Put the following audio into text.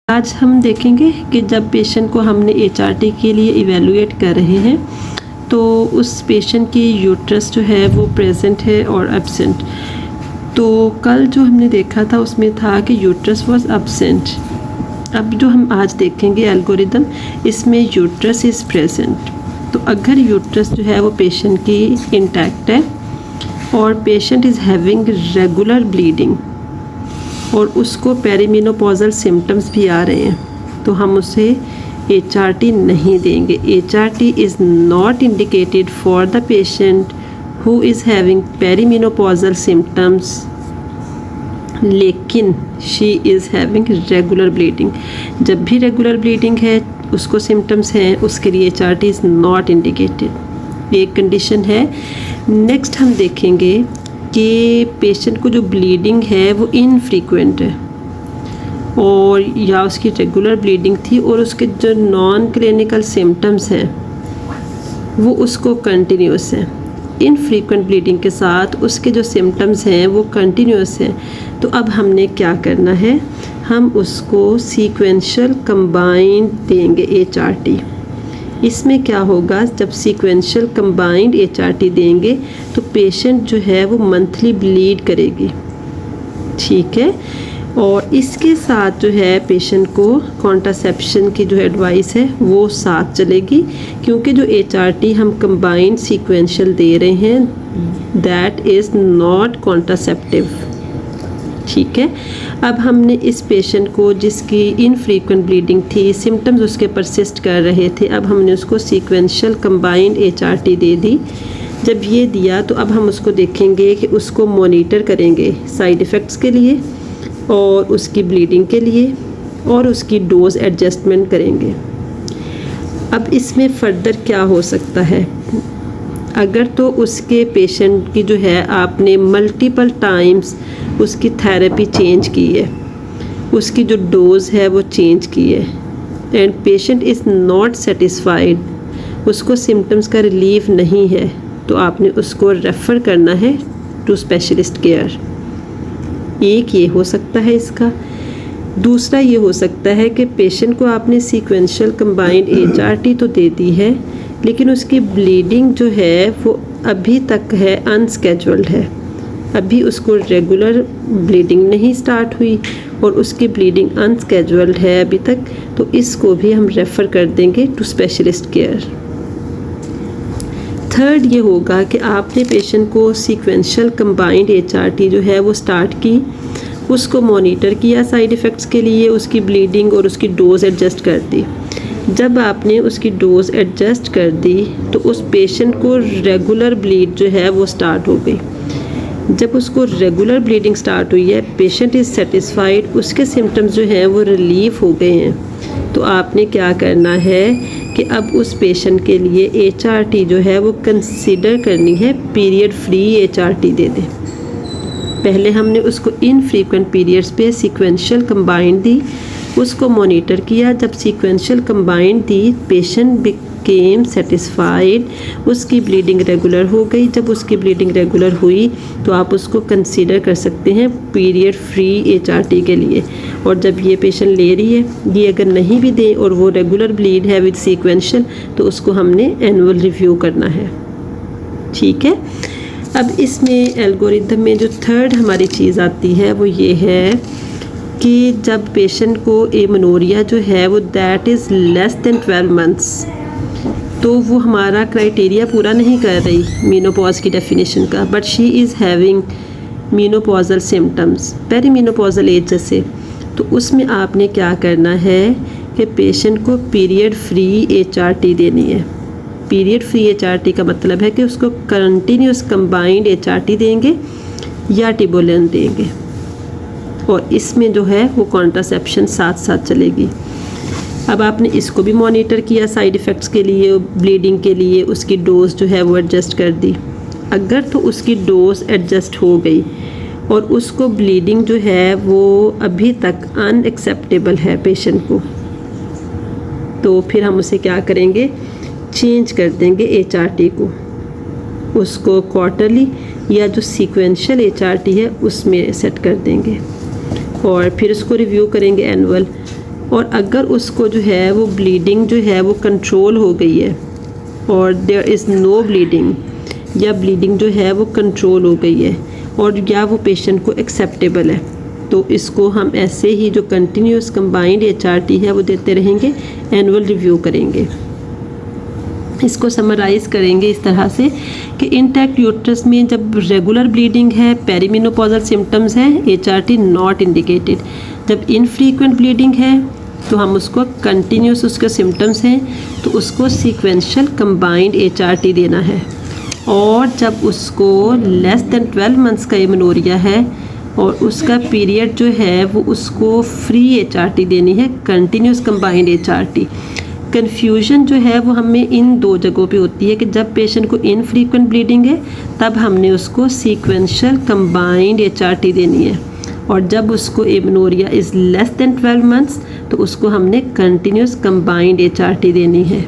आज हम देखेंगे कि जब पेशेंट को हमने HRT के लिए इवेलुएट कर रहे हैं तो उस पेशेंट की यूट्रस जो है वो प्रेजेंट है और एब्सेंट। तो कल जो हमने देखा था उसमें था कि यूट्रस वाज एब्सेंट। अब जो हम आज देखेंगे एल्गोरिदम, इसमें यूट्रस इज़ प्रेजेंट। तो अगर यूट्रस जो है वो पेशेंट की इंटैक्ट है और patient is having regular bleeding और उसको पेरीमेनोपॉजल सिम्टम्स भी आ रहे हैं, तो हम उसे HRT नहीं देंगे। HRT is not indicated for the patient who is having perimenopausal symptoms लेकिन she is having regular bleeding. जब भी रेगुलर ब्लीडिंग है, उसको सिम्टम्स हैं, उसके लिए HRT इज़ नॉट इंडिकेटेड। एक कंडीशन है। नेक्स्ट हम देखेंगे कि पेशेंट को जो ब्लीडिंग है वो इनफ्रीक्वेंट है और या उसकी रेगुलर ब्लीडिंग थी और उसके जो नॉन क्लिनिकल सिम्टम्स हैं वो उसको कंटिन्यूस हैं। इनफ्रीक्वेंट ब्लीडिंग के साथ उसके जो सिम्टम्स हैं वो कंटिन्यूस हैं। तो अब हमने क्या करना है, हम उसको सीक्वेंशियल कंबाइंड देंगे HRT। इसमें क्या होगा, जब सीक्वेंशियल कंबाइंड HRT देंगे तो पेशेंट जो है वो मंथली ब्लीड करेगी, ठीक है। और इसके साथ जो है पेशेंट को कॉन्ट्रासेप्शन की जो एडवाइस है वो साथ चलेगी, क्योंकि जो HRT हम कंबाइंड सीक्वेंशियल दे रहे हैं दैट इज़ नॉट कॉन्ट्रासेप्टिव, ठीक है। अब हमने इस पेशेंट को जिसकी इनफ्रीक्वेंट ब्लीडिंग थी, सिम्टम्स उसके परसिस्ट कर रहे थे, अब हमने उसको सीक्वेंशियल कंबाइंड HRT दे दी। जब ये दिया तो अब हम उसको देखेंगे कि उसको मॉनिटर करेंगे साइड इफ़ेक्ट्स के लिए और उसकी ब्लीडिंग के लिए और उसकी डोज एडजस्टमेंट करेंगे। अब इसमें फ़र्दर क्या हो सकता है, अगर तो उसके पेशेंट की जो है आपने मल्टीपल टाइम्स उसकी थेरेपी चेंज की है, उसकी जो डोज़ है वो चेंज की है and patient is not satisfied, उसको सिम्टम्स का रिलीफ नहीं है, तो आपने उसको रेफ़र करना है टू स्पेशलिस्ट केयर। एक ये हो सकता है इसका। दूसरा ये हो सकता है कि पेशेंट को आपने सीक्वेंशियल कंबाइंड HRT तो दे दी है लेकिन उसकी ब्लीडिंग जो है वो अभी तक है अनस्केड्यूल्ड है, अभी उसको रेगुलर ब्लीडिंग नहीं स्टार्ट हुई और उसकी ब्लीडिंग अनस्केड्यूल्ड है अभी तक, तो इसको भी हम रेफ़र कर देंगे टू स्पेशलिस्ट केयर। थर्ड ये होगा कि आपने पेशेंट को सीक्वेंशियल कंबाइंड HRT जो है वो स्टार्ट की, उसको मॉनिटर किया साइड इफ़ेक्ट्स के लिए, उसकी ब्लीडिंग और उसकी डोज़ एडजस्ट कर दी। जब आपने उसकी डोज़ एडजस्ट कर दी तो उस पेशेंट को रेगुलर ब्लीड जो है वो स्टार्ट हो गई। जब उसको रेगुलर ब्लीडिंग स्टार्ट हुई है, पेशेंट इज़ सेटिस्फाइड, उसके सिम्टम्स जो हैं वो रिलीफ हो गए हैं, तो आपने क्या करना है कि अब उस पेशेंट के लिए HRT जो है वो कंसीडर करनी है पीरियड फ्री HRT दे दें। पहले हमने उसको इनफ्रीक्वेंट पीरियड्स पे सीक्वेंशियल कंबाइंड दी, उसको मॉनिटर किया। जब सीक्वेंशियल कंबाइंड दी, पेशेंट बिकेम सेटिस्फाइड, उसकी ब्लीडिंग रेगुलर हो गई। जब उसकी ब्लीडिंग रेगुलर हुई तो आप उसको कंसीडर कर सकते हैं पीरियड फ्री HRT के लिए। और जब ये पेशेंट ले रही है, ये अगर नहीं भी दे और वो रेगुलर ब्लीड है विद सीक्वेंशियल, तो उसको हमने एनुअल रिव्यू करना है, ठीक है। अब इसमें एल्गोरिथम में जो थर्ड हमारी चीज़ आती है वो ये है कि जब पेशेंट को एमेनोरिया जो है वो that is less than 12 months, तो वो हमारा क्राइटेरिया पूरा नहीं कर रही मीनोपॉज की डेफिनेशन का, but she is having menopausal symptoms perimenopausal age जैसे, तो उसमें आपने क्या करना है कि पेशेंट को पीरियड फ्री HRT देनी है। पीरियड फ्री HRT का मतलब है कि उसको कंटिन्यूस कंबाइंड HRT देंगे या टिबोलिन देंगे और इसमें जो है वो कॉन्ट्रासेप्शन साथ साथ चलेगी। अब आपने इसको भी मॉनिटर किया साइड इफ़ेक्ट्स के लिए, ब्लीडिंग के लिए, उसकी डोज़ जो है वो एडजस्ट कर दी। अगर तो उसकी डोज़ एडजस्ट हो गई और उसको ब्लीडिंग जो है वो अभी तक अनएक्सेप्टेबल है पेशेंट को, तो फिर हम उसे क्या करेंगे, चेंज कर देंगे HRT को, उसको क्वार्टरली या जो सीक्वेंशियल HRT है उसमें सेट कर देंगे और फिर उसको रिव्यू करेंगे एनुअल और अगर उसको जो है वो ब्लीडिंग जो है वो कंट्रोल हो गई है और देयर इज़ नो ब्लीडिंग, या ब्लीडिंग जो है वो कंट्रोल हो गई है और या वो पेशेंट को एक्सेप्टेबल है, तो इसको हम ऐसे ही जो कंटिन्यूस कंबाइंड HRT है वो देते रहेंगे, एनुअल रिव्यू करेंगे। इसको समराइज़ करेंगे इस तरह से कि इंटैक्ट यूट्रस में जब रेगुलर ब्लीडिंग है, पेरीमेनोपॉजल सिम्टम्स हैं, HRT नॉट इंडिकेटेड। जब इनफ्रीक्वेंट ब्लीडिंग है तो हम उसको कंटिन्यूस उसके सिम्टम्स हैं तो उसको सीक्वेंशियल कंबाइंड HRT देना है। और जब उसको लेस दैन 12 मंथ्स का एमेनोरिया है और उसका पीरियड जो है वो उसको फ्री HRT देनी है, कंटिन्यूस कंबाइंड HRT। कन्फ्यूजन जो है वो हमें इन दो जगहों पे होती है कि जब पेशेंट को इनफ्रीक्वेंट ब्लीडिंग है तब हमने उसको सीक्वेंशियल कंबाइंड HRT देनी है, और जब उसको amenorrhoea is less than 12 months तो उसको हमने कंटिन्यूस कंबाइंड HRT देनी है।